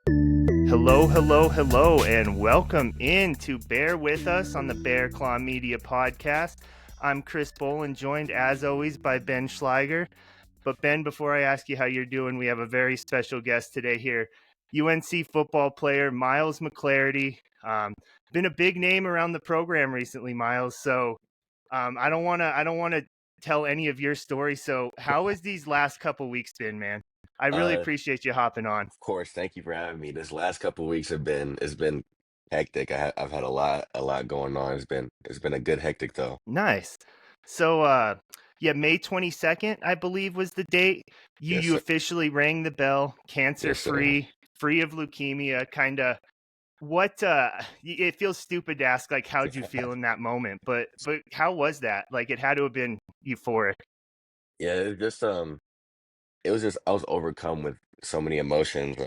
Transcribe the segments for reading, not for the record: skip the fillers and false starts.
Hello, hello, hello, and welcome in to Bear With Us on the Bear Claw Media Podcast. I'm Chris Bolin, joined as always by Ben Schleiger. But Ben, before I ask you how you're doing, we have a very special guest today here. UNC football player Myles McClarity. Been a big name around the program recently, Myles. So I don't want to tell any of your story. So how has these last couple weeks been, man? I really Uh, appreciate you hopping on. of course, thank you for having me. This last couple of weeks it's been hectic. I've had a lot going on. It's been a good hectic though. Nice. So, yeah, May 22nd, I believe, was the date. Yes, You sir. officially rang the bell, cancer Yes, sir. free, free of leukemia. Kind of what? It feels stupid to ask, like, how'd you feel in that moment? But how was that? Like, it had to have been euphoric. Yeah, it was just I was overcome with so many emotions.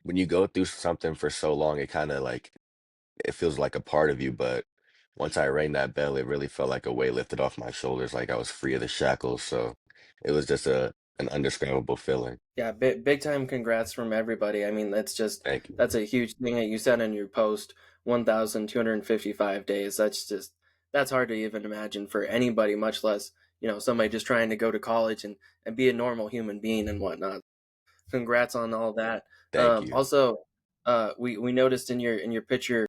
When you go through something for so long, it kind of like it feels like a part of you. But once I rang that bell, it really felt like a weight lifted off my shoulders, like I was free of the shackles. So it was just a an undescribable feeling. Yeah, big time congrats from everybody. I mean, Thank you. that's a huge thing that you said in your post, 1,255 days. That's hard to even imagine for anybody, much less, somebody just trying to go to college and be a normal human being and whatnot. Congrats on all that. Thank you. Also, we noticed in your picture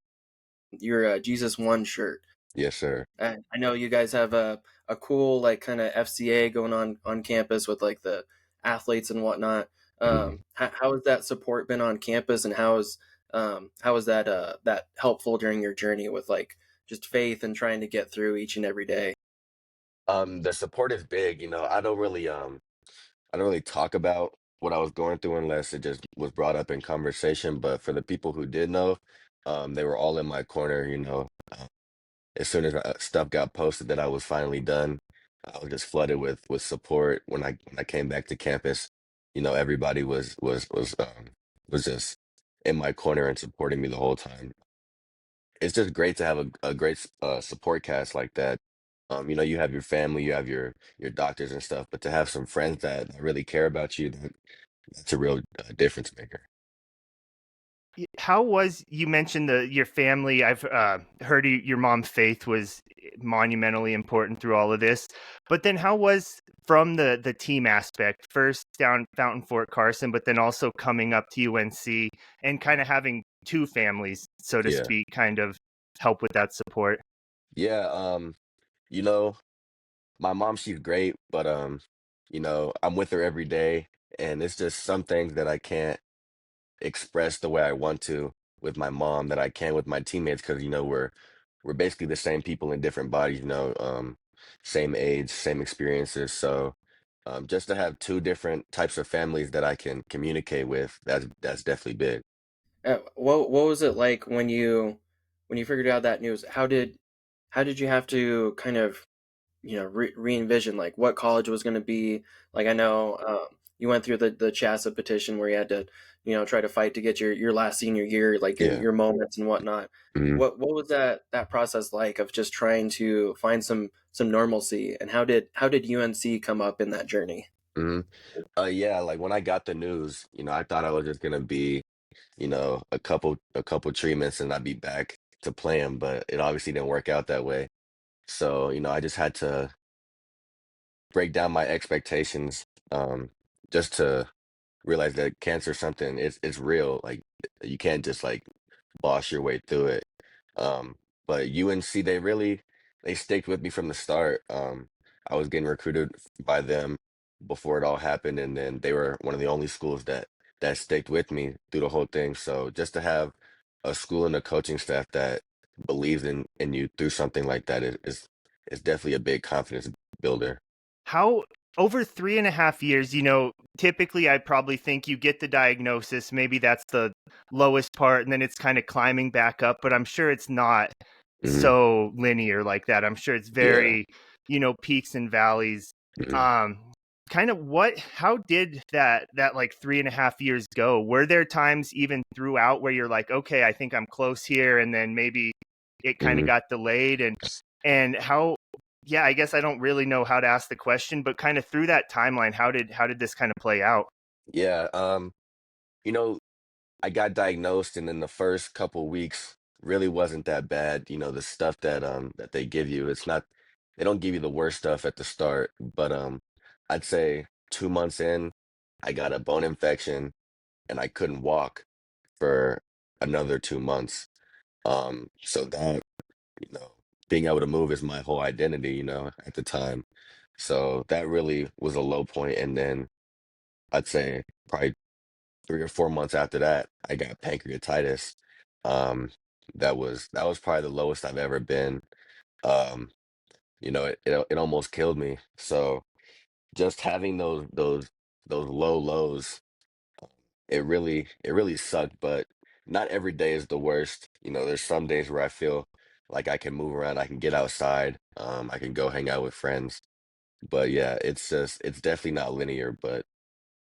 your Jesus One shirt. Yes, sir. I know you guys have a cool like kind of FCA going on campus with like the athletes and whatnot. Mhm. How has that support been on campus, and how is that that helpful during your journey with like just faith and trying to get through each and every day? The support is big. I don't really talk about what I was going through unless it just was brought up in conversation. But for the people who did know, they were all in my corner. As soon as stuff got posted that I was finally done, I was just flooded with support. When I came back to campus, everybody was just in my corner and supporting me the whole time. It's just great to have a great support cast like that. You have your family, you have your doctors and stuff, but to have some friends that really care about you, that's a real difference maker. How was you mentioned your family? I've heard your mom Faith was monumentally important through all of this. But then how was from the team aspect, first down Fountain Fort Carson, but then also coming up to UNC and kind of having two families, so to Yeah, speak, kind of help with that support? yeah. You know, my mom, she's great, but I'm with her every day, and it's just some things that I can't express the way I want to with my mom that I can with my teammates because we're basically the same people in different bodies, same age, same experiences. So just to have two different types of families that I can communicate with, that's definitely big. What was it like when you figured out that news? How did you have to kind of re-envision like what college was going to be like? I know you went through the chasa petition where you had to try to fight to get your last senior year, like Yeah. your moments and whatnot. Mhm. What was that process like of just trying to find some normalcy, and how did UNC come up in that journey? Mhm. Yeah, like when I got the news, I thought I was just gonna be, a couple treatments and I'd be back to playing, but it obviously didn't work out that way. So, I just had to break down my expectations, just to realize that cancer is something it's real. Like you can't just like boss your way through it. But UNC, they sticked with me from the start. I was getting recruited by them before it all happened, and then they were one of the only schools that sticked with me through the whole thing. So just to have a school and a coaching staff that believes in you through something like that is definitely a big confidence builder. How over 3.5 years, typically I probably think you get the diagnosis, maybe that's the lowest part, and then it's kind of climbing back up, but I'm sure it's not Hmm. so linear like that. I'm sure it's Yeah. very, peaks and valleys. Mhm. Um, kind of how did that like 3.5 years go? Were there times even throughout where you're like, okay, I think I'm close here, and then maybe it kind of Mhm. got delayed and how yeah, I guess I don't really know how to ask the question, but kind of through that timeline, how did this kind of play out? Yeah. You know, I got diagnosed, and then the first couple weeks really wasn't that bad. You know, the stuff that they give you, it's not they don't give you the worst stuff at the start, but I'd say 2 months in, I got a bone infection and I couldn't walk for another 2 months. So that, you know, being able to move is my whole identity, at the time. So that really was a low point. And then I'd say probably 3 or 4 months after that, I got pancreatitis. Um, that was probably the lowest I've ever been. Um, it almost killed me. So just having those low lows, it really sucked. But not every day is the worst. There's some days where I feel like I can move around, I can get outside, I can go hang out with friends. But yeah, it's definitely not linear, but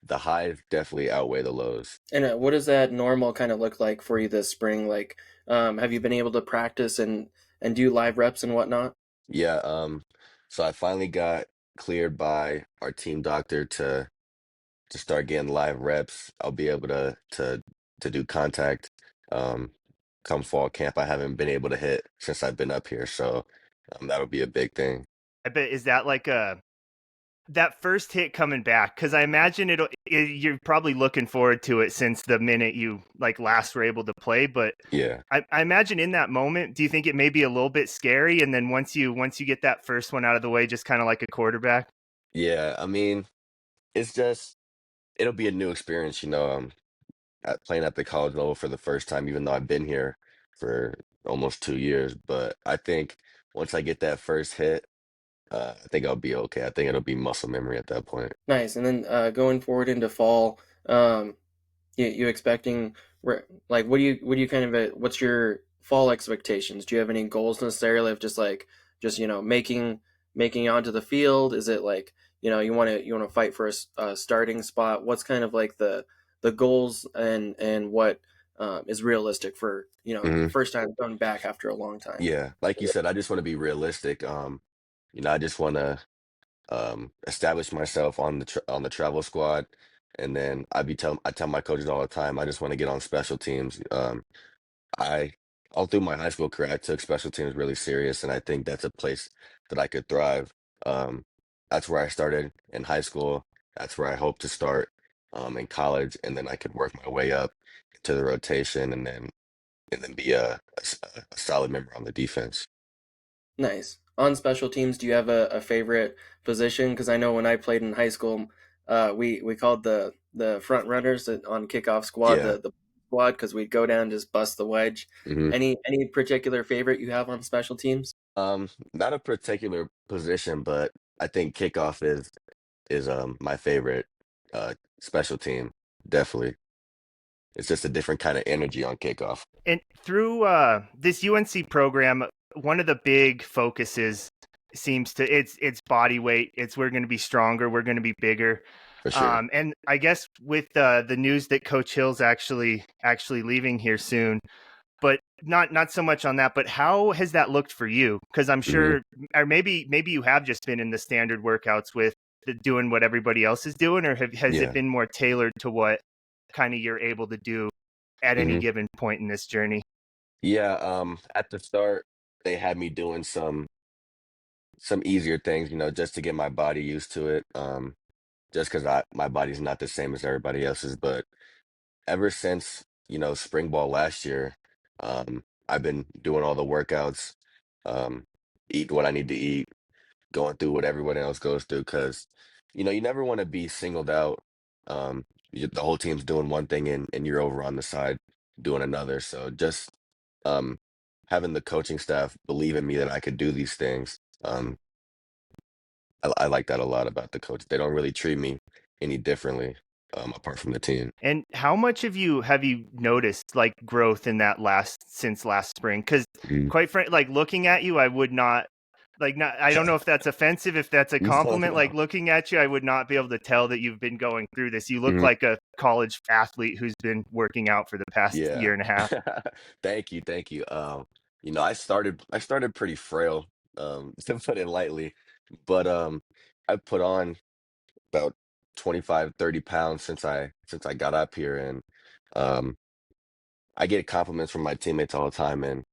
the highs definitely outweigh the lows. And what does that normal kind of look like for you this spring? Like, have you been able to practice and do live reps and whatnot? Yeah, so I finally got cleared by our team doctor to start getting live reps. I'll be able to do contact um come fall camp. I haven't been able to hit since I've been up here, so that'll be a big thing. I bet is that like a that first hit coming back? Because I imagine you're probably looking forward to it since the minute you like last were able to play. But Yeah. I imagine in that moment, do you think it may be a little bit scary? And then once you get that first one out of the way, just kind of like a quarterback. Yeah, I mean, it's just it'll be a new experience, playing at the college level for the first time, even though I've been here for almost 2 years. But I think once I get that first hit, I think I'll be okay. I think it'll be muscle memory at that point. Nice. And then going forward into fall, you expecting like what do you kind of what's your fall expectations? Do you have any goals necessarily of just making it onto the field? Is it like you want to fight for a starting spot? What's kind of like the goals and what is realistic for Hmm. first time coming back after a long time? Yeah, like you said, I just want to be realistic. I just want to establish myself on the travel squad, and then I tell my coaches all the time, I just want to get on special teams. I All through my high school career, I took special teams really serious, and I think that's a place that I could thrive. Um, that's where I started in high school. That's where I hope to start in college, and then I could work my way up to the rotation, and then be a solid member on the defense. Nice. On special teams, do you have a favorite position? Because I know when I played in high school, we called the front runners on kickoff squad Yeah. the squad because we'd go down and just bust the wedge. Hmm. Any particular favorite you have on special teams? Not a particular position, but I think kickoff is my favorite special team. Definitely. It's just a different kind of energy on kickoff. And through this UNC program, one of the big focuses seems to it's body weight. It's we're going to be stronger, we're going to be bigger. For sure. And I guess with the news that Coach Hill's actually leaving here soon, but not so much on that. But how has that looked for you? Because I'm Hmm. sure, or maybe you have just been in the standard workouts with doing what everybody else is doing, or has it Yeah. been more tailored to what kind of you're able to do at any Hmm. given point in this journey? Yeah. At the start, they had me doing some easier things, just to get my body used to it. Just because my body's not the same as everybody else's. But ever since, spring ball last year, I've been doing all the workouts, um, eating what I need to eat, going through what everyone else goes through, because you never want to be singled out. The whole team's doing one thing, and you're over on the side doing another. So just um, having the coaching staff believe in me that I could do these things. I like that a lot about the coach. They don't really treat me any differently, apart from the team. And how much have you noticed like growth in that since last spring? Because Mhm. quite frankly, like looking at you, I would not like not. I don't know if that's offensive, if that's a No, compliment. Like no. looking at you, I would not be able to tell that you've been going through this. You look Mhm. like a college athlete who's been working out for the past Yeah. year and a half. Thank you, thank you. I started pretty frail, to put it lightly, but I put on about 25, 30 pounds since I got up here, and um I get compliments from my teammates all the time, and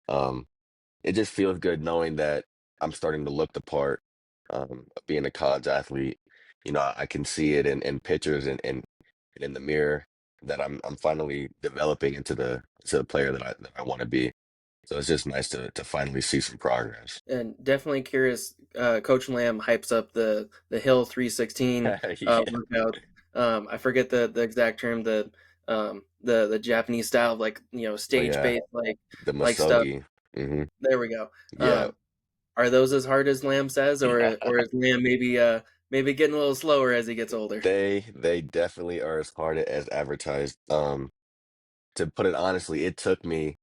um, it just feels good knowing that I'm starting to look the part of being a college athlete. I can see it in pictures and in the mirror that I'm finally developing into the player that I want to be. So it's just nice to finally see some progress. And definitely curious. Coach Lamb hypes up the Hill 316 Yeah. workout. I forget the exact term, the Japanese style, like Oh stage yeah, based the like stuff. Masogi. Hmm. There we go. Yeah. Are those as hard as Lamb says, or is Lamb maybe getting a little slower as he gets older? They definitely are as hard as advertised. To put it honestly, it took me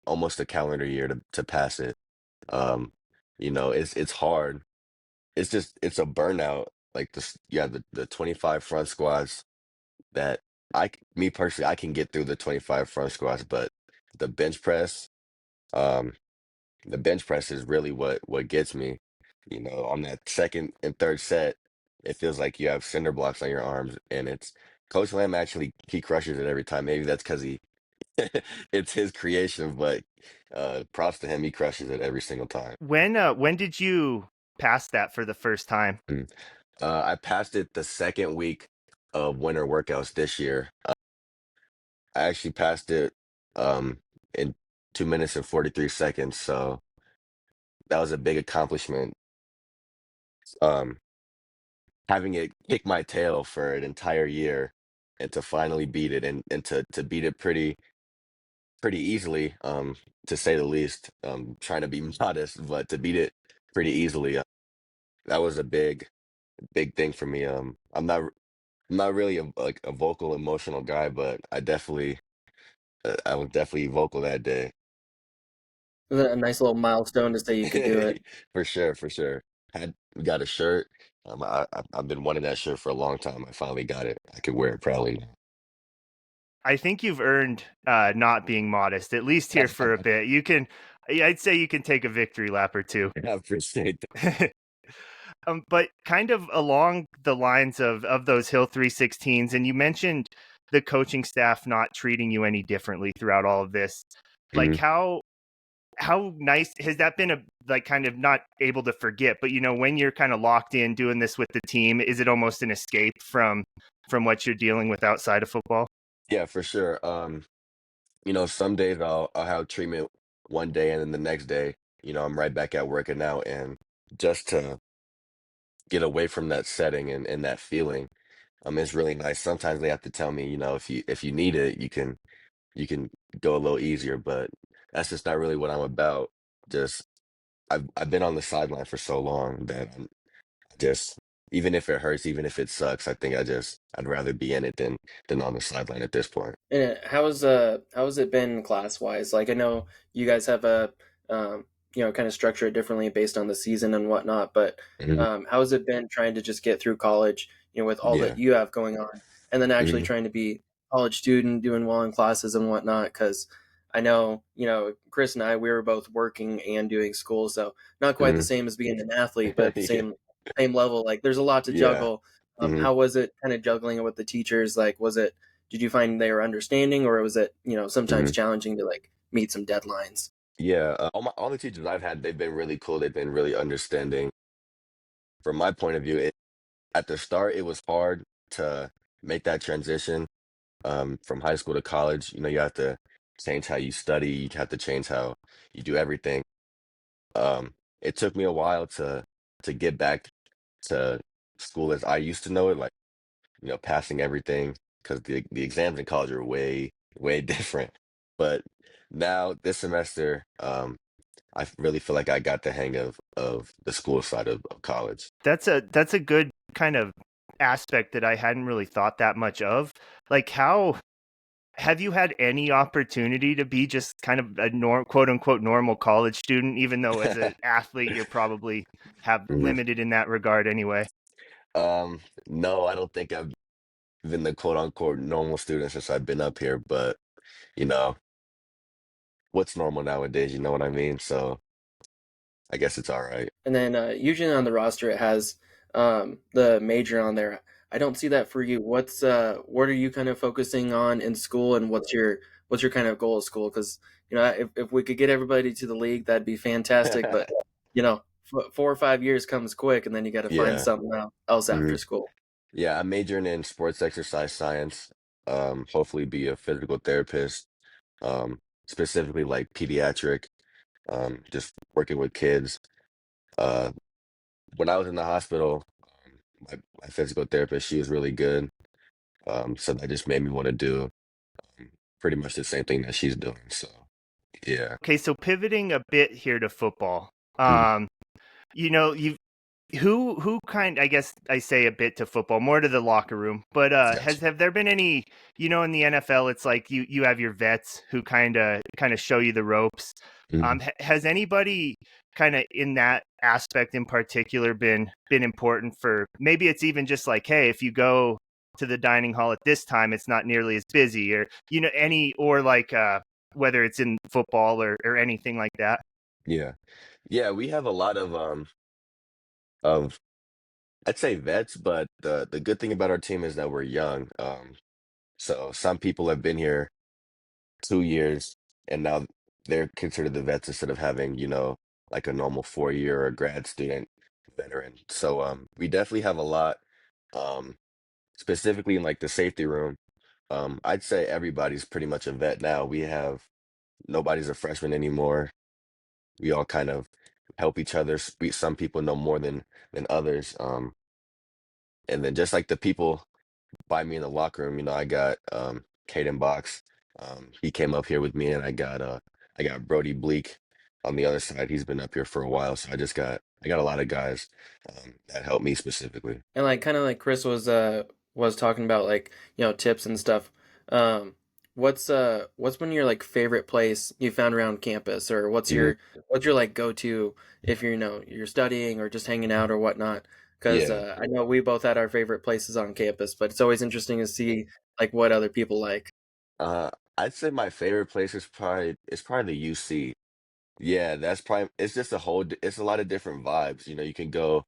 almost a calendar year to pass it. Um, it's hard. It's a burnout. Like this, yeah, the 25 front squats that me personally, I can get through the 25 front squats, but the bench press, um, the bench press is really what gets me. On that second and third set, it feels like you have cinder blocks on your arms, and it's Coach Lamb actually he crushes it every time. Maybe that's because he it's his creation, but props to him, he crushes it every single time. When did you pass that for the first time? Mm. I passed it the second week of winter workouts this year. I actually passed it in 2 minutes and 43 seconds, so that was a big accomplishment. Um, Having it kick my tail for an entire year and to finally beat it and to beat it pretty easily, to say the least. Trying to be modest, but to beat it pretty easily, that was a big thing for me. I'm not really like a vocal, emotional guy, but I was definitely vocal that day. A nice little milestone to say you could do it. For sure, for sure. We got a shirt. I've been wanting that shirt for a long time. I finally got it. I could wear it proudly I think you've earned not being modest, at least here for a now. bit. I'd say you can take a victory lap or two. I appreciate that. But kind of along the lines of those Hill 316s, and you mentioned the coaching staff not treating you any differently throughout all of this. Like Mhm. how nice has that been? Like kind of not able to forget, but when you're kind of locked in doing this with the team, is it almost an escape from what you're dealing with outside of football? Yeah, for sure. Some days I'll have treatment one day and then the next day, I'm right back at working out and just to get away from that setting and that feeling, it's really nice. Sometimes they have to tell me, if you need it, you can go a little easier, but that's just not really what I'm about. Just I've been on the sideline for so long that I'm just even if it hurts, even if it sucks, I think I'd rather be in it than on the sideline at this point. And how has it been class wise? Like I know you guys have a kind of structure it differently based on the season and whatnot, but Mhm. how has it been trying to just get through college, with all that Yeah. you have going on, and then actually Hmm. trying to be a college student, doing well in classes and whatnot? Because I know Chris and I we were both working and doing school, so not quite the Hmm. same as being an athlete, but at the Yeah. same level. Like there's a lot to Yeah. juggle. Hmm. How was it kind of juggling it with the teachers? Like was it did you find they were understanding, or was it sometimes Hmm. challenging to like meet some deadlines? Yeah. All the teachers I've had, they've been really cool. They've been really understanding. From my point of view, at the start, it was hard to make that transition from high school to college. You have to change how you study. You have to change how you do everything. It took me a while to get back to school as I used to know it, like passing everything because the exams in college are way different. But now this semester, I really feel like I got the hang of the school side of college. That's a good kind of aspect that I hadn't really thought that much of. Like how have you had any opportunity to be just kind of a quote unquote normal college student, even though as an athlete you're probably have Mhm. limited in that regard anyway? No, I don't think I've been the quote unquote normal student since I've been up here, but you know, what's normal nowadays, you know what I mean? So I guess it's all right. And then usually on the roster it has the major on there. I don't see that for you. What are you kind of focusing on in school, and what's your kind of goal of school? Because if we could get everybody to the league, that'd be fantastic. But 4 or 5 years comes quick, and then you got to find Yeah. something else hmm after school. Yeah, I'm majoring in sports exercise science. Hopefully be a physical therapist, specifically like pediatric, just working with kids. Uh, when I was in the hospital, my physical therapist, she was really good. So that just made me want to do um, pretty much the same thing that she's doing. So yeah. Okay, so pivoting a bit here to football. Mhm. You who kind I guess I say a bit to football, more to the locker room, but Gotcha. have there been any, in the NFL it's like you have your vets who kind of show you the ropes. Mhm. Has anybody kind of in that aspect in particular been important for, maybe it's even just like, hey, if you go to the dining hall at this time it's not nearly as busy, or any, or like whether it's in football or anything like that. Yeah. Yeah, we have a lot of I'd say vets, but the good thing about our team is that we're young. So some people have been here 2 years and now they're considered the vets instead of having, like a normal 4 year or grad student veteran. So we definitely have a lot, um, specifically in like the safety room. I'd say everybody's pretty much a vet now. We have nobody's a freshman anymore. We all kind of help each other. Some people know more than others. And then just like the people by me in the locker room, I got Caden Box. He came up here with me, and I got Brody Bleak on the other side. He's been up here for a while, so I got a lot of guys that help me specifically. And like kind of like Chris was talking about, like, tips and stuff. Um what's been your like favorite place you found around campus, or Mhm. what's your like go to if you're studying or just hanging out or whatnot? Because Yeah. I know we both had our favorite places on campus, but it's always interesting to see like what other people like. Uh, I'd say my favorite place is probably the UC. Yeah, that's probably it's just it's a lot of different vibes. You can go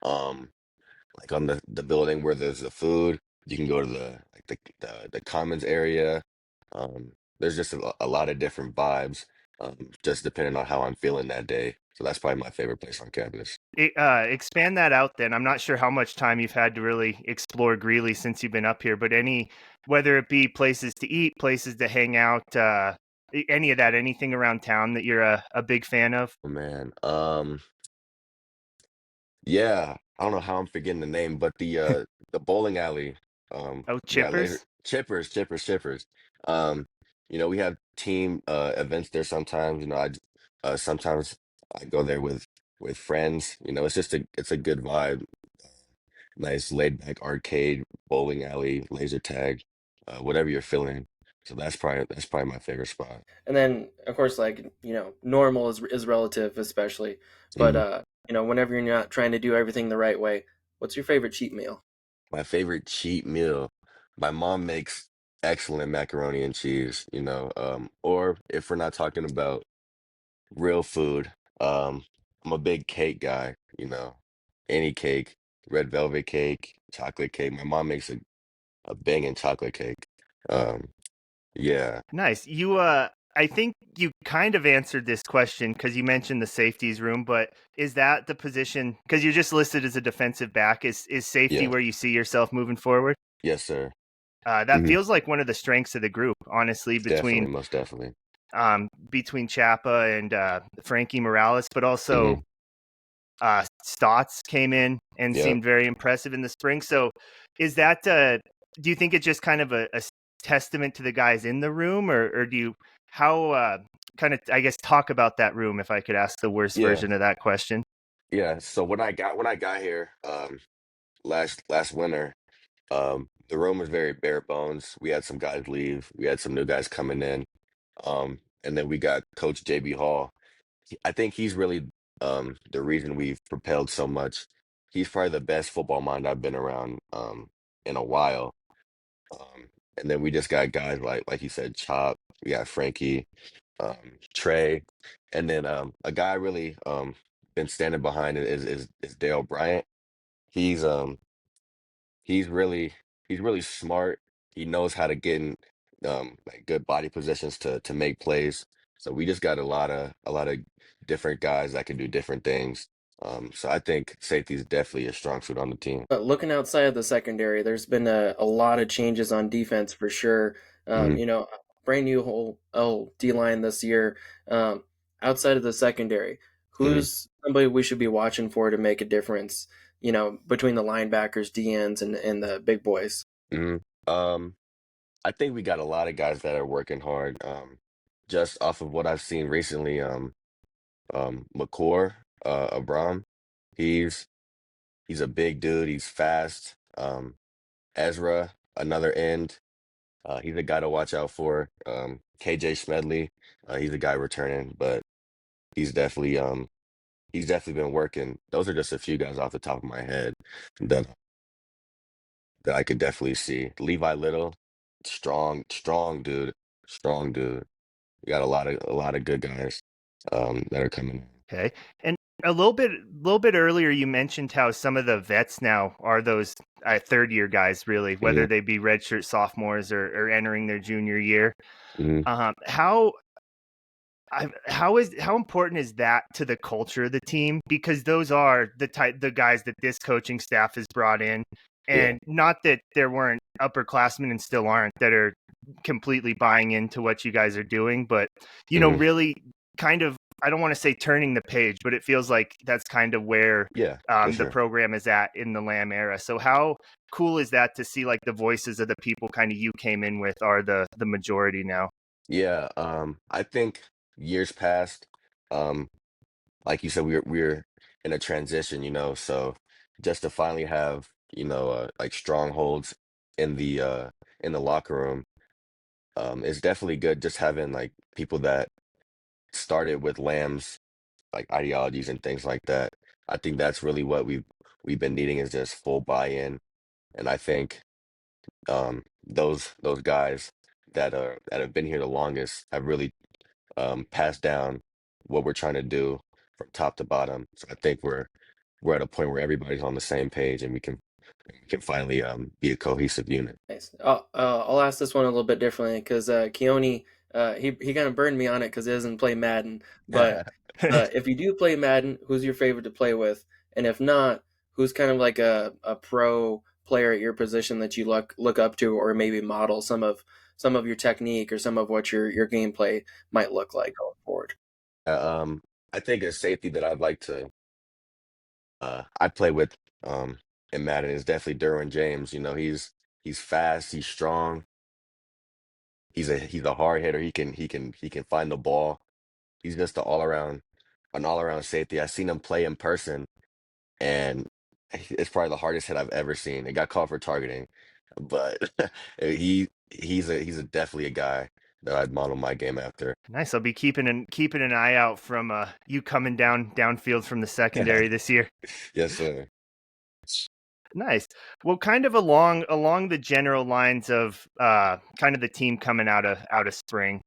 um like on the building where there's the food. You can go to the commons area. There's just a lot of different vibes, just depending on how I'm feeling that day. So that's probably my favorite place on campus. Expand that out then. I'm not sure how much time you've had to really explore Greeley since you've been up here, but whether it be places to eat, places to hang out, any of that, anything around town that you're a big fan of? Oh man. Yeah, I don't know how I'm forgetting the name, but the bowling alley, Oh, we got laser Chippers? chippers. Um, we have team events there sometimes. Sometimes I go there with friends. It's a good vibe. Nice laid back arcade, bowling alley, laser tag, whatever you're feeling. So that's probably my favorite spot. And then, of course, like, normal is relative, especially. But Mhm. whenever you're not trying to do everything the right way, what's your favorite cheat meal? My favorite cheat meal. My mom makes excellent macaroni and cheese, or if we're not talking about real food, I'm a big cake guy, any cake, red velvet cake, chocolate cake. My mom makes a banging chocolate cake. Um, yeah, Nice. I think you kind of answered this question because you mentioned the safeties room, but is that the position? Because you're just listed as a defensive back. Is safety yeah, where you see yourself moving forward? yes, sir. That hmm feels like one of the strengths of the group, honestly, Definitely, most definitely. between Chappa and Frankie Morales, but also hmm Stotts came in and Yep. seemed very impressive in the spring. So, is that do you think it's just kind of a testament to the guys in the room, or do you how kind of, I guess, talk about that room, if I could ask the worst Yeah, version of that question? yeah. So when I got here, last winter. The room was very bare bones. We had some guys leave. We had some new guys coming in. And then we got Coach JB Hall. I think he's really the reason we've propelled so much. He's probably the best football mind I've been around in a while. And then we just got guys like you said, Chop. We got Frankie, Trey, and then a guy I really been standing behind is Dale Bryant. He's he's really he's really smart. He knows how to get in like good body positions to make plays. So we just got a lot of different guys that can do different things. So I think safety is definitely a strong suit on the team. Looking outside of the secondary, there's been a lot of changes on defense for sure. Hmm. You know, brand new whole D line this year. Um, Outside of the secondary, Hmm. who's somebody we should be watching for to make a difference? You know, between the linebackers, DNs, and the big boys. Hmm. Um, I think we got a lot of guys that are working hard. Just off of what I've seen recently, McClure, Abram, he's he's a big dude. He's fast. Ezra, another end. He's a guy to watch out for. KJ Smedley, he's a guy returning, but he's definitely he's definitely been working. Those are just a few guys off the top of my head that that I could definitely see. Levi Little, strong dude, strong dude. We got a lot of good guys that are coming. Okay. And a little bit earlier, you mentioned how some of the vets now are those third year guys, really, Hmm. whether they be redshirt sophomores or entering their junior year. Hmm. How how important is that to the culture of the team? Because those are the guys that this coaching staff has brought in, Yeah. and not that there weren't upperclassmen and still aren't that are completely buying into what you guys are doing, but Hmm. really kind of, I don't want to say turning the page, but it feels like that's kind of where Yeah, for the sure. program is at in the Lamb era. So how cool is that to see like the voices of the people kind of you came in with are the majority now? Yeah, I think years past, um, like you said, we're in a transition, so just to finally have, like strongholds in the locker room, it's definitely good just having like people that started with Lamb's like ideologies and things like that. I think that's really what we've been needing is just full buy-in. And I think those guys that have been here the longest have really pass down what we're trying to do from top to bottom. So I think we're at a point where everybody's on the same page and we can finally be a cohesive unit. Nice. I'll ask this one a little bit differently because Keone, he kind of burned me on it because he doesn't play Madden. But if you do play Madden, who's your favorite to play with? And if not, who's kind of like a pro player at your position that you look up to, or maybe model some of your technique or some of what your gameplay might look like going forward? I think a safety that I'd like to I play with in Madden is definitely Derwin James. He's fast, he's strong, he's a hard hitter. He can find the ball. He's just an all around safety. I've seen him play in person and it's probably the hardest hit I've ever seen. It got called for targeting, but he's definitely a guy that I'd model my game after. Nice. I'll be keeping an eye out from you coming downfield from the secondary this year. Yes, sir. Nice. Well, kind of along the general lines of kind of the team coming out of spring.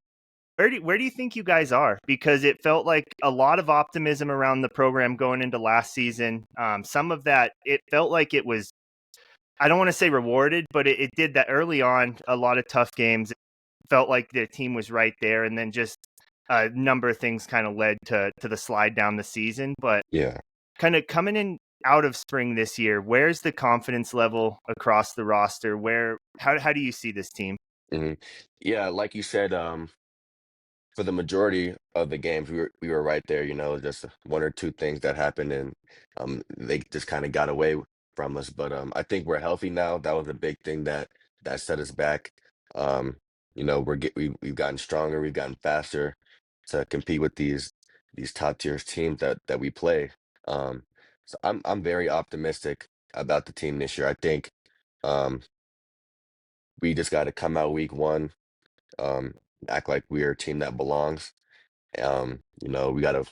Where do you think you guys are? Because it felt like a lot of optimism around the program going into last season. Some of that, it felt like it was, I don't want to say rewarded, but it did that early on. A lot of tough games. It felt like the team was right there, and then just a number of things kind of led to the slide down the season. But Yeah. kind of coming in out of spring this year, where's the confidence level across the roster? How do you see this team? Hmm. Yeah, like you said, for the majority of the games, we were right there. Just one or two things that happened, and they just kind of got away from us. But I think we're healthy now. That was a big thing that set us back. Um, we've gotten stronger, we've gotten faster to compete with these top tier teams that we play. Um, so I'm very optimistic about the team this year. I think um, we just got to come out week one, um, act like we're a team that belongs. We got to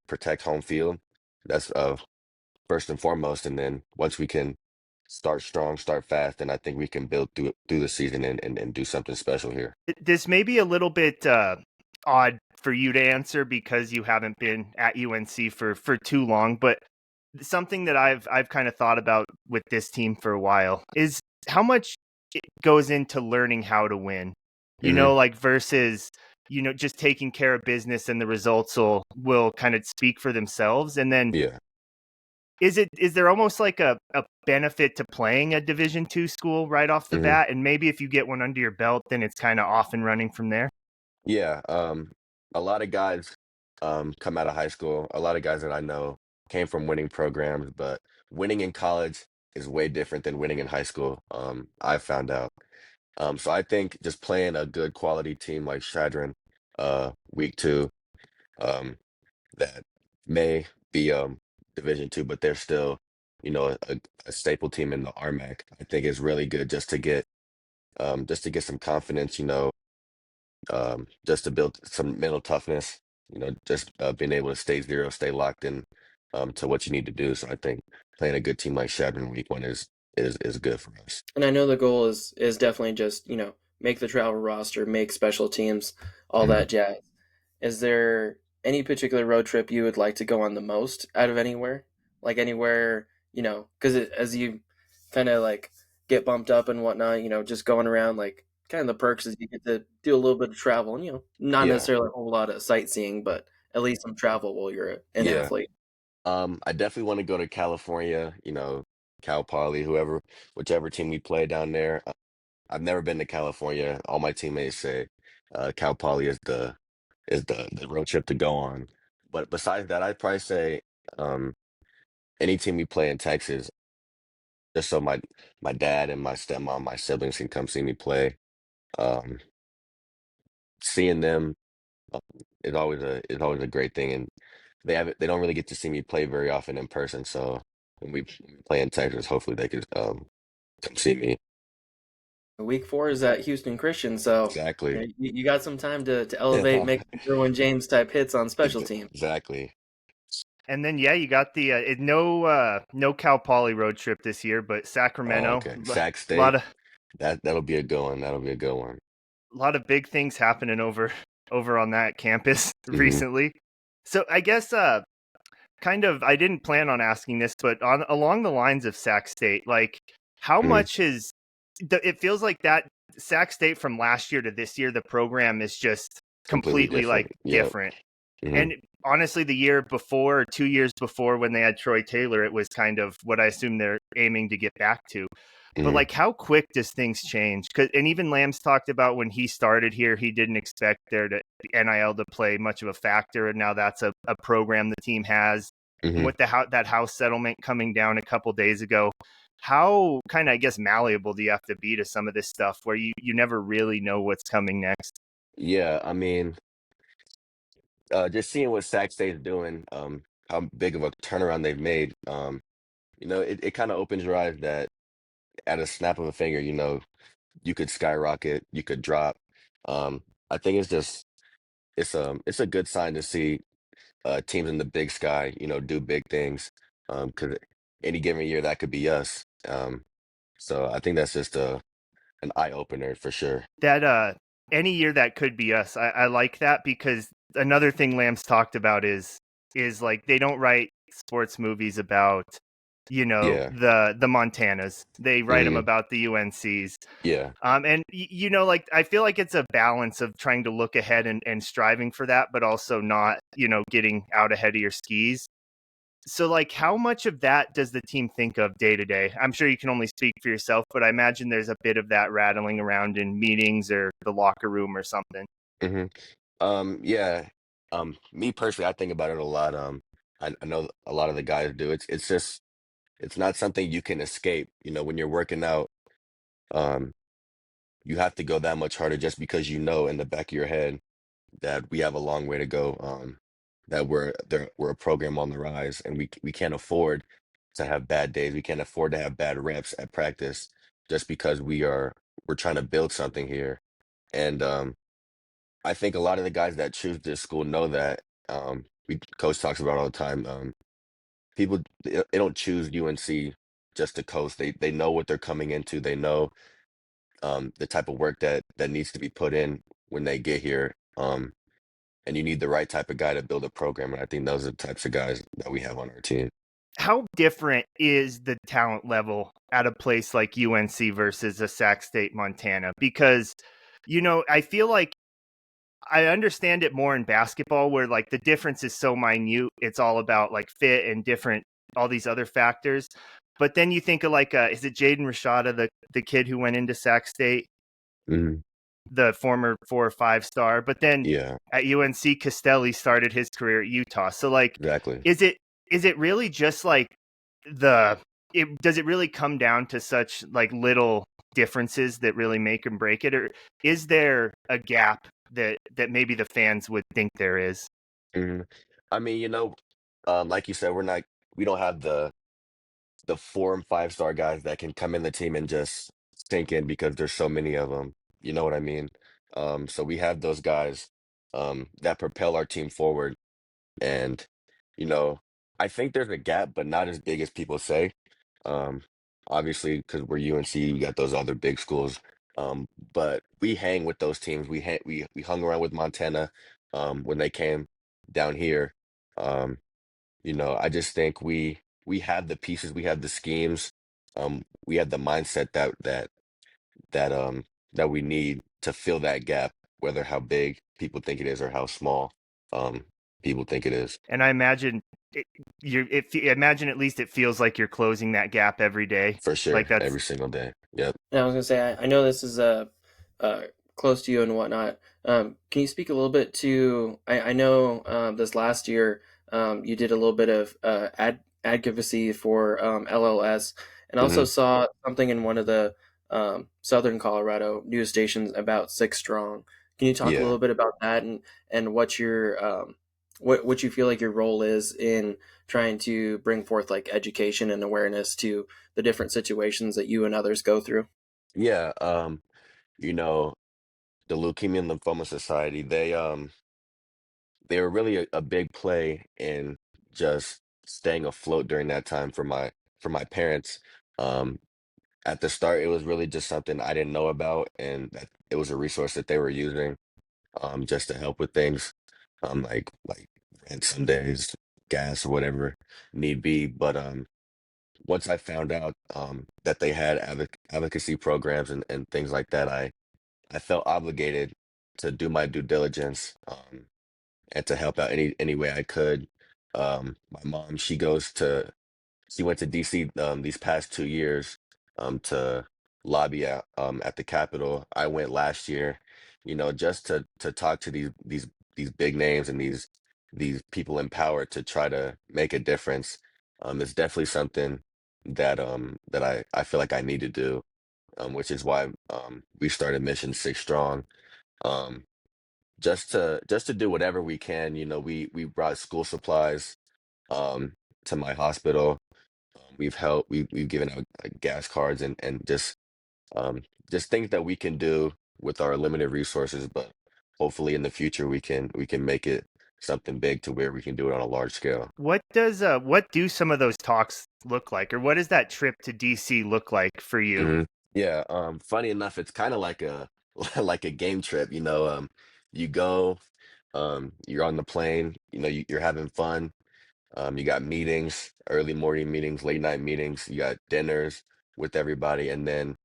protect home field. That's first and foremost. And then once we can start strong, start fast, then I think we can build through the season and do something special here. This may be a little bit odd for you to answer because you haven't been at UNC for too long, but something that I've kind of thought about with this team for a while is how much it goes into learning how to win. Hmm. Like versus just taking care of business and the results will kind of speak for themselves. And then Yeah. is there almost like a benefit to playing a Division II school right off the Hmm. bat? And maybe if you get one under your belt, then it's kind of off and running from there. Yeah. A lot of guys come out of high school. A lot of guys that I know came from winning programs, but winning in college is way different than winning in high school. I found out. So I think just playing a good quality team like Shadron, week two, um, that may be Division II, but they're still, a staple team in the RMAC. I think is really good just to get some confidence, just to build some mental toughness, just being able to stay zero, stay locked in to what you need to do. So I think playing a good team like Shadron week one is good for us. And I know the goal is definitely just, make the travel roster, make special teams, all Mhm. that jazz. Is there any particular road trip you would like to go on the most out of anywhere? Like anywhere, because as you kind of like get bumped up and whatnot, just going around, like kind of the perks is you get to do a little bit of travel and, not Yeah, necessarily a whole lot of sightseeing, but at least some travel while you're an yeah. athlete. I definitely want to go to California, Cal Poly, whichever team we play down there. I've never been to California. All my teammates say Cal Poly is the road trip to go on. But besides that, I'd probably say um, any team we play in Texas, just so my dad and my stepmom, my siblings can come see me play. Um, Seeing them is always a great thing, and they don't really get to see me play very often in person. So when we play in Texas, hopefully they could come see me. Week 4 is at Houston Christian, so Exactly. you got some time to elevate, make some Derwin James type hits on special teams. Exactly. And then yeah, you got the no Cal Poly road trip this year, but Oh, Sacramento. okay. A Sac lot State. of That'll be a good one. That'll be a good one. big things happening over on that campus Hmm. recently. So I guess kind of I didn't plan on asking this, but on along the lines of Sac State, like how Hmm. much is it feels like that Sac State from last year to this year, the program is just Completely completely like different. Yep. different. Hmm. And honestly, the year before, or 2 years before, when they had Troy Taylor, it was kind of what I assume they're aiming to get back to. But Hmm. like, how quick does things change? And even Lambs talked about when he started here, he didn't expect the NIL to play much of a factor, and now that's a program the team has. And Hmm. with that house settlement coming down a couple days ago, how kind of I guess malleable do you have to be to some of this stuff where you never really know what's coming next? Yeah, I mean, just seeing what Sac State's doing, how big of a turnaround they've made, it kind of opens your eyes that at a snap of a finger, you could skyrocket, you could drop. I think it's a good sign to see teams in the Big Sky, do big things. Because any given year that could be us. So I think that's just an eye opener for sure. That any year that could be us. I like that because another thing Lamb's talked about is like they don't write sports movies about Yeah. the Montanas. They write them Hmm. about the UNCs. Yeah. And like I feel like it's a balance of trying to look ahead and striving for that, but also not getting out ahead of your skis. So, like, how much of that does the team think of day to day? I'm sure you can only speak for yourself, but I imagine there's a bit of that rattling around in meetings or the locker room or something. Hmm. Yeah. Me personally, I think about it a lot. I know a lot of the guys do. It's not something you can escape. When you're working out, um, you have to go that much harder just because in the back of your head that we have a long way to go. That we're a program on the rise, and we can't afford to have bad days. We can't afford to have bad reps at practice just because we're trying to build something here. And I think a lot of the guys that choose this school know that. Coach talks about all the time. People they don't choose UNC just to coast. They know what they're coming into. They know the type of work that needs to be put in when they get here. And you need the right type of guy to build a program. And I think those are the types of guys that we have on our team. how different is the talent level at a place like UNC versus a Sac State, Montana? Because, I feel like I understand it more in basketball where like the difference is so minute. It's all about like fit and different, all these other factors. But then you think of like, is it Jaden Rashada, the kid who went into Sac State, Mhm. the former 4 or 5 star? But then Yeah, at UNC, Castelli started his career at Utah. So like, exactly. is it really just like does it really come down to such like little differences that really make and break it, or is there a gap that maybe the fans would think there is? Mhm. I mean, like you said, we don't have the 4 and 5 star guys that can come in the team and just sink in because there's so many of them. You know what I mean? So we have those guys that propel our team forward. And, you know, I think there's a gap, but not as big as people say. Um, Obviously, because we're UNC, you got those other big schools. But we hang with those teams. We hung around with Montana when they came down here. Um, I just think we have the pieces, we have the schemes, we have the mindset that we need to fill that gap, whether how big people think it is or how small um people think it is. And I imagine imagine at least it feels like you're closing that gap every day. For Like sure, that's every single day. Yep. And I was gonna say, I know this is uh, close to you and whatnot. Can you speak a little bit to? I know this last year you did a little bit of advocacy for LLS, and also Hmm. saw something in one of the Southern Colorado news stations about Six Strong. Can you talk a Yeah. little bit about that and what your what you feel like your role is in trying to bring forth like education and awareness to the different situations that you and others go through? Yeah. You know, the Leukemia and Lymphoma Society, they were really a big play in just staying afloat during that time for my parents. Um, at the start, it was really just something I didn't know about, and that it was a resource that they were using just to help with things, like rent some days, gas or whatever need be. But once I found out that they had advocacy programs and things like that, I felt obligated to do my due diligence and to help out any way I could. My mom, she went to DC these past 2 years to lobby at the Capitol. I went last year, just to talk to these big names and these people in power to try to make a difference. It's definitely something that I feel like I need to do, which is why we started Mission Six Strong. Um, just to do whatever we can. We brought school supplies to my hospital. We've given out gas cards and just things that we can do with our limited resources, but hopefully in the future we can make it something big to where we can do it on a large scale. what do some of those talks look like, or what does that trip to DC look like for you? Hmm. Yeah, funny enough, it's kind of like a like a game trip, you go, you're on the plane, you're having fun. You got meetings, early morning meetings, late night meetings, you got dinners with everybody, and then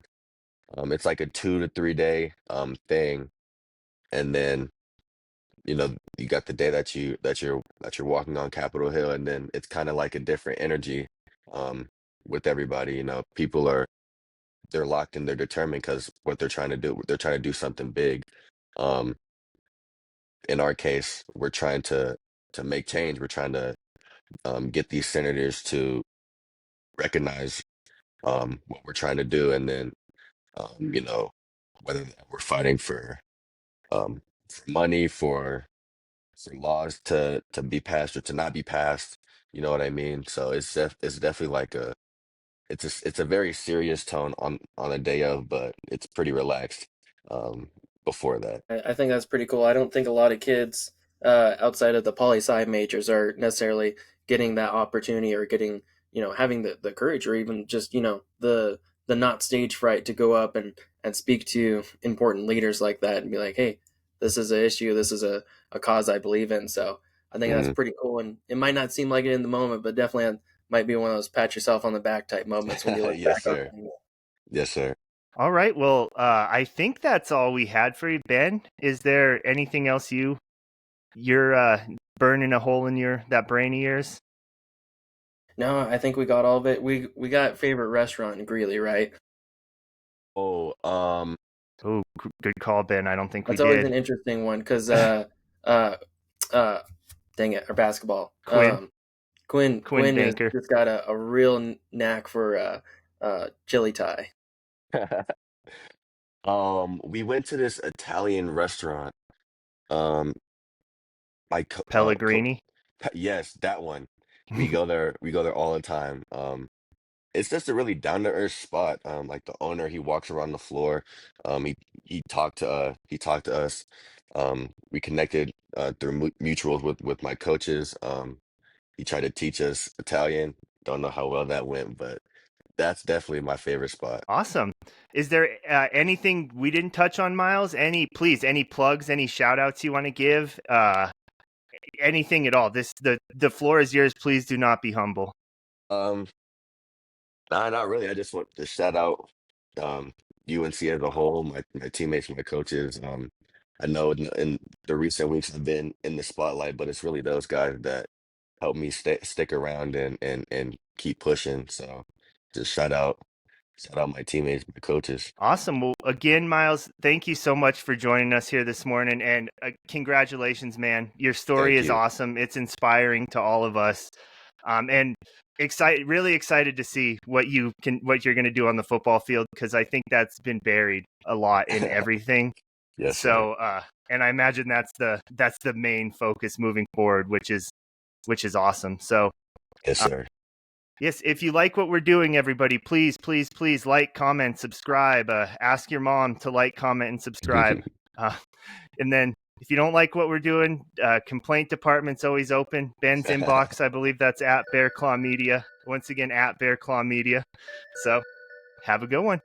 it's like a 2 to 3 day thing, and then you got the day that you're walking on Capitol Hill, and then it's kind of like a different energy with everybody. People they're locked and they're determined because what they're trying to do something big. Um, in our case, we're trying to make change. We're trying to get these senators to recognize what we're trying to do, and then um, you know, whether we're fighting for money, for laws to be passed or to not be passed. You know what I mean? So it's definitely like it's a very serious tone on a day of, but it's pretty relaxed um, before that. I think that's pretty cool. I don't think a lot of kids outside of the poli sci majors are necessarily getting that opportunity or getting, having the courage or even just, the not stage fright to go up and speak to important leaders like that and be like, hey, this is an issue. This is a cause I believe in. So I think that's Hmm. pretty cool. And it might not seem like it in the moment, but definitely might be one of those pat yourself on the back type moments when you look Yes, back on sir. things. Yes, sir. All right. Well, I think that's all we had for you, Ben. Is there anything else you're burning a hole in that brain of yours? No, I think we got all of it. We got favorite restaurant in Greeley, right? Oh, Oh, good call, Ben. I don't think we That's always did. an interesting one because uh dang it, our basketball. Quinn Quinn has Baker. just got a real knack for chili Thai. we went to this Italian restaurant. Um, like Pellegrini. yes, that one. We go there all the time. It's just a really down to earth spot. Like the owner, he walks around the floor. He talked to us. We connected through mutuals with my coaches. He tried to teach us Italian. Don't know how well that went, but that's definitely my favorite spot. Awesome. Is there anything we didn't touch on, Miles? Any plugs, any shout outs you want to give? Anything at all? The floor is yours. Please do not be humble. Um, nah, not really. I just want to shout out UNC as a whole, my teammates, my coaches. I know in the recent weeks I've been in the spotlight, but it's really those guys that help me stick around and keep pushing. So just shout out my teammates, my coaches. Awesome. Well, again, Miles, thank you so much for joining us here this morning, and congratulations, man. Your story Thank is you. awesome. It's inspiring to all of us, and really excited to see what you're going to do on the football field, because I think that's been buried a lot in everything. Yes, sir. So, and I imagine that's the main focus moving forward, which is awesome. So, Yes, sir. yes, if you like what we're doing, everybody, please, please, please like, comment, subscribe. Ask your mom to like, comment, and subscribe. And then if you don't like what we're doing, complaint department's always open. Ben's inbox, I believe that's at Bear Claw Media. Once again, at Bear Claw Media. So have a good one.